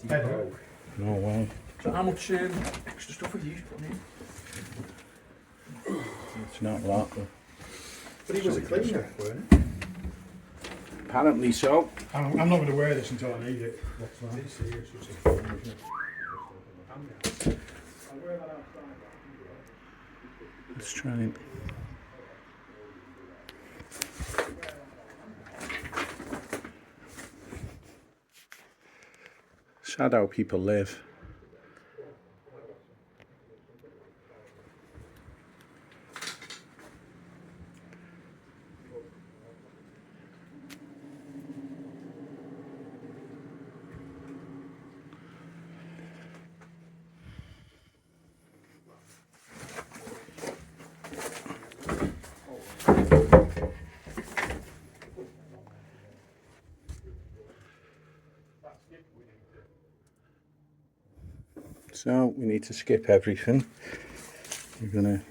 Oh wow. So how much extra stuff have you put in? It's not that. But he was a cleaner, weren't he? Apparently so. I'm not going to wear this until I need it. That's fine. It's serious, it's a phone, isn't it? I'll wear that outside. Let's try it. Sad how people live. So we need to skip everything. We're gonna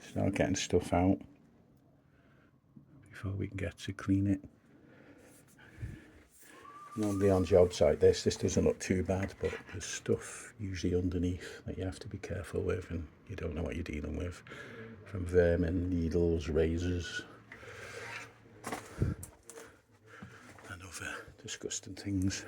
start getting stuff out before we can get to clean it. Normally on jobs like this doesn't look too bad, but there's stuff usually underneath that you have to be careful with, and you don't know what you're dealing with. From vermin, needles, razors, and other disgusting things.